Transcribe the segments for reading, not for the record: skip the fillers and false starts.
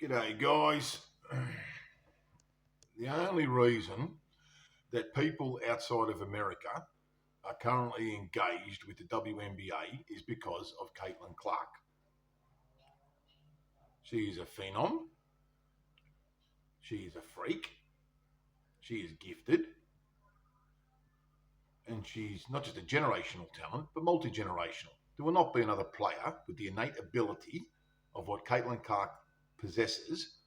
G'day, guys. The only reason that people outside of America are currently engaged with the WNBA is because of Caitlin Clark. She is a phenom. She is a freak. She is gifted. And she's not just a generational talent, but multi-generational. There will not be another player with the innate ability of what Caitlin Clark possesses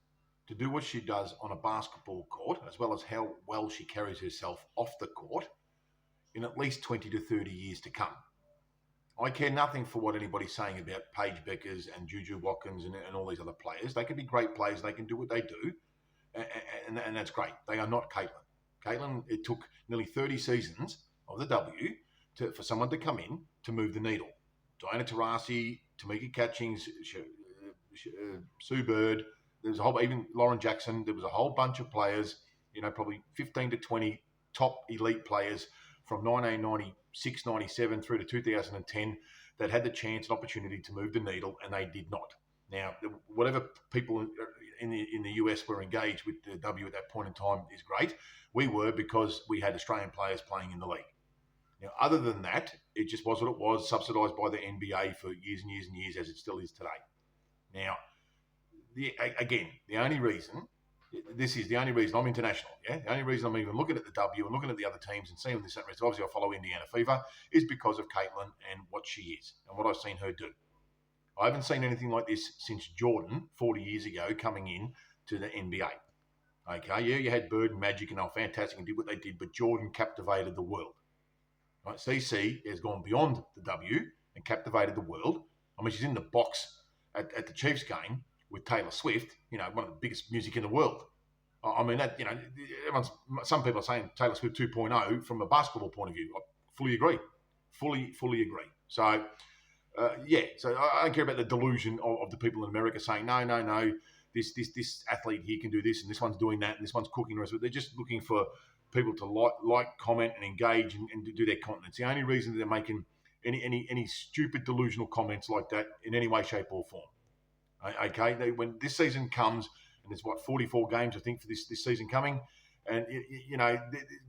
to do what she does on a basketball court, as well as how well she carries herself off the court, in at least 20 to 30 years to come. I care nothing for what anybody's saying about Paige Beckers and Juju Watkins and all these other players. They can be great players. They can do what they do, and that's great. They are not Caitlin. Caitlin, it took nearly 30 seasons of the W for someone to come in to move the needle. Diana Taurasi, Tamika Catchings, Sue Bird, there was a whole, even Lauren Jackson, there was a whole bunch of players, probably 15 to 20 top elite players from 1996, 97 through to 2010 that had the chance and opportunity to move the needle, and they did not. Now, whatever people in the US were engaged with the W at that point in time is great. We were, because we had Australian players playing in the league. Now, other than that, it just was what it was, subsidised by the NBA for years and years and years, as it still is today. Now, the only reason, this is the only reason I'm international, the only reason I'm even looking at the W and looking at the other teams and seeing this, obviously I follow Indiana Fever, is because of Caitlin and what she is and what I've seen her do. I haven't seen anything like this since Jordan, 40 years ago, coming in to the NBA. Okay, yeah, you had Bird and Magic and they were fantastic and did what they did, but Jordan captivated the world. Right, CC has gone beyond the W and captivated the world. I mean, she's in the box at the Chiefs game with Taylor Swift, one of the biggest music in the world. I mean, that, some people are saying Taylor Swift 2.0 from a basketball point of view. I fully agree. Fully agree. So, so I don't care about the delusion of the people in America saying, no, this athlete here can do this, and this one's doing that, and this one's cooking the rest of it. They're just looking for people to like, comment, and engage and do their content. It's the only reason they're making any stupid delusional comments like that in any way, shape, or form. Okay, when this season comes, and there's 44 games I think for this season coming, and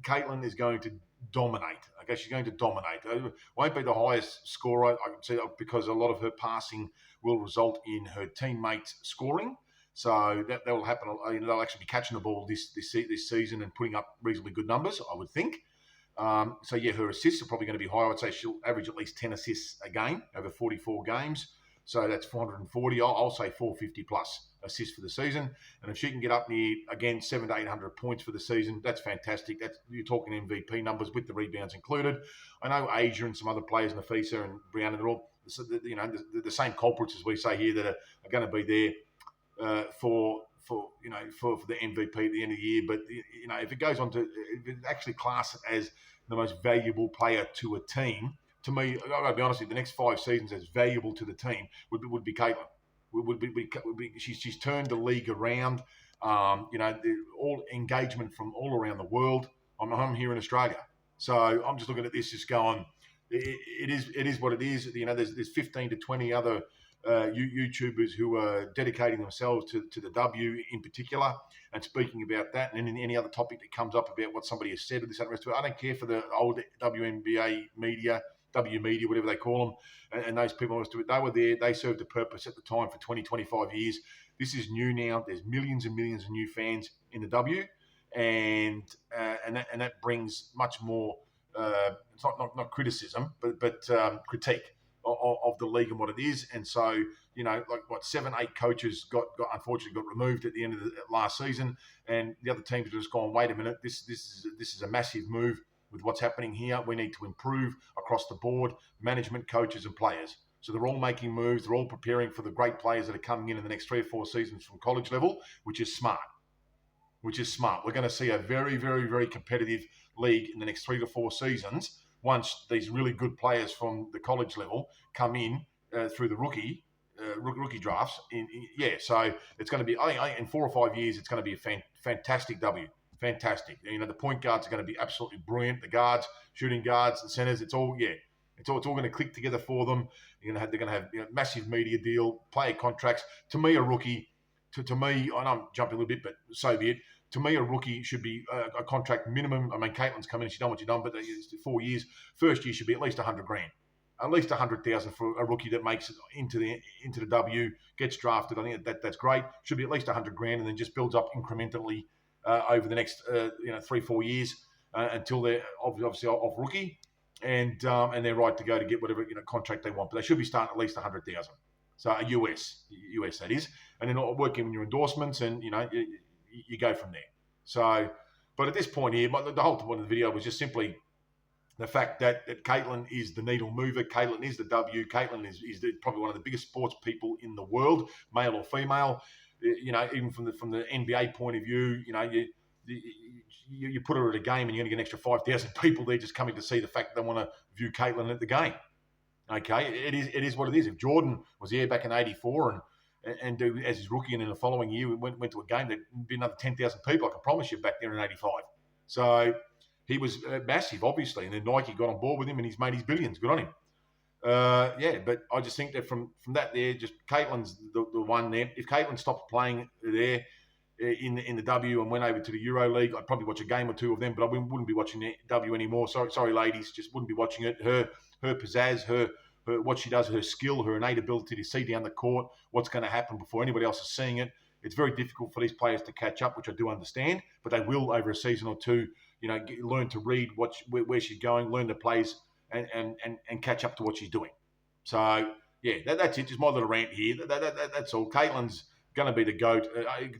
Caitlin is going to dominate. Okay, she's going to dominate. It won't be the highest scorer, I can see, because a lot of her passing will result in her teammates scoring. So that will happen. They'll actually be catching the ball this season and putting up reasonably good numbers, I would think. Her assists are probably going to be high. I'd say she'll average at least 10 assists a game over 44 games. So that's 440. I'll say 450 plus assists for the season. And if she can get up near, again, 700 to 800 points for the season, that's fantastic. You're talking MVP numbers with the rebounds included. I know Asia and some other players, Nafisa and Brianna, they're all the same culprits as we say here that are going to be there for the MVP at the end of the year. But if it goes on to, if it's actually classed as the most valuable player to a team, to me, I've got to be honest with you, the next 5 seasons as valuable to the team would be Caitlin. She's turned the league around. All engagement from all around the world. I'm here in Australia, so I'm just looking at this, just going, it is what it is. There's 15 to 20 other YouTubers who are dedicating themselves to the W in particular and speaking about that, and any other topic that comes up about what somebody has said or this and the rest of it. I don't care for the old WNBA media, W media, whatever they call them, and those people to it. They were there. They served a purpose at the time for 20, 25 years. This is new now. There's millions and millions of new fans in the W, and that brings much more. It's not criticism, but critique of the league and what it is. And so, 7, 8 coaches got unfortunately got removed at the end of the last season, and the other teams have just gone, wait a minute, this is a massive move with what's happening here. We need to improve across the board, management, coaches, and players. So they're all making moves. They're all preparing for the great players that are coming in the next 3 or 4 seasons from college level, which is smart. We're going to see a very, very, very competitive league in the next 3 to 4 seasons once these really good players from the college level come in through the rookie drafts. So it's going to be, I think in 4 or 5 years, it's going to be a fantastic W. Fantastic. The point guards are going to be absolutely brilliant. The guards, shooting guards, the centers, it's all going to click together for them. They're going to have massive media deal, player contracts. To me, a rookie to me, I know I'm jumping a little bit, but so be it. To me, a rookie should be a contract minimum. I mean, Caitlin's come in, she's done what she's done, but 4 years. First year should be at least 100 grand, at least 100,000 for a rookie that makes it into the W, gets drafted. I think that's great. Should be at least 100 grand, and then just builds up incrementally over the next 3-4 years until they're obviously off rookie, and they're right to go to get whatever contract they want. But they should be starting at least 100,000. So a US that is, and then working on your endorsements, and you go from there. So, but at this point here, the whole point of the video was just simply the fact that Caitlin is the needle mover. Caitlin is the W. Caitlin is probably one of the biggest sports people in the world, male or female. Even from the NBA point of view, you put her at a game and you're going to get an extra 5,000 people there just coming to see the fact that they want to view Caitlin at the game. Okay, it is what it is. If Jordan was here back in '84 and as his rookie, and in the following year we went to a game, there'd be another 10,000 people, I can promise you, back there in '85. So he was massive, obviously, and then Nike got on board with him and he's made his billions. Good on him. But I just think that from that there, just Caitlin's the one there. If Caitlin stopped playing there in the W and went over to the Euro League, I'd probably watch a game or two of them, but I wouldn't be watching the W anymore. Sorry, ladies, just wouldn't be watching it. Her pizzazz, her what she does, her skill, her innate ability to see down the court what's going to happen before anybody else is seeing it. It's very difficult for these players to catch up, which I do understand, but they will over a season or two. Learn to read where she's going, learn the plays, and catch up to what she's doing. So yeah, that's it. Just my little rant here. That's all. Caitlin's going to be the GOAT.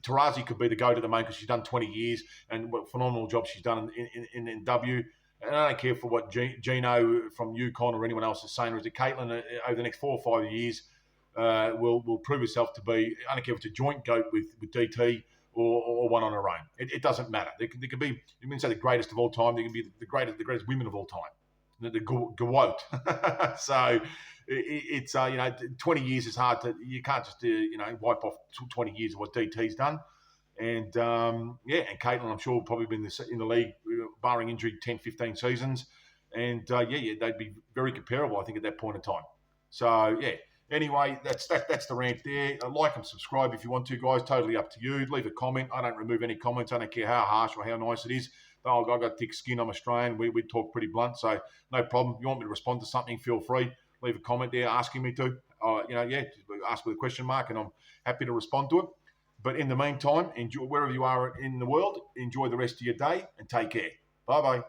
Taurasi could be the GOAT at the moment because she's done 20 years and what phenomenal job she's done in W. And I don't care for what Gino from UConn or anyone else is saying, or is it Caitlin over the next 4 or 5 years will prove herself to be, I don't care if it's a joint GOAT with DT or one on her own. It doesn't matter. There could be, you can say the greatest of all time. There can be the greatest women of all time. The GOAT. So it's 20 years is hard to, you can't just wipe off 20 years of what DT's done. And and Caitlin, I'm sure, will probably be in the league, barring injury, 10, 15 seasons. And they'd be very comparable, I think, at that point in time. So anyway, that's the rant there. Like and subscribe if you want to, guys. Totally up to you. Leave a comment. I don't remove any comments. I don't care how harsh or how nice it is. I've got thick skin. I'm Australian. We talk pretty blunt, so no problem. You want me to respond to something, feel free. Leave a comment there asking me to. Ask with a question mark, and I'm happy to respond to it. But in the meantime, enjoy wherever you are in the world. Enjoy the rest of your day and take care. Bye-bye.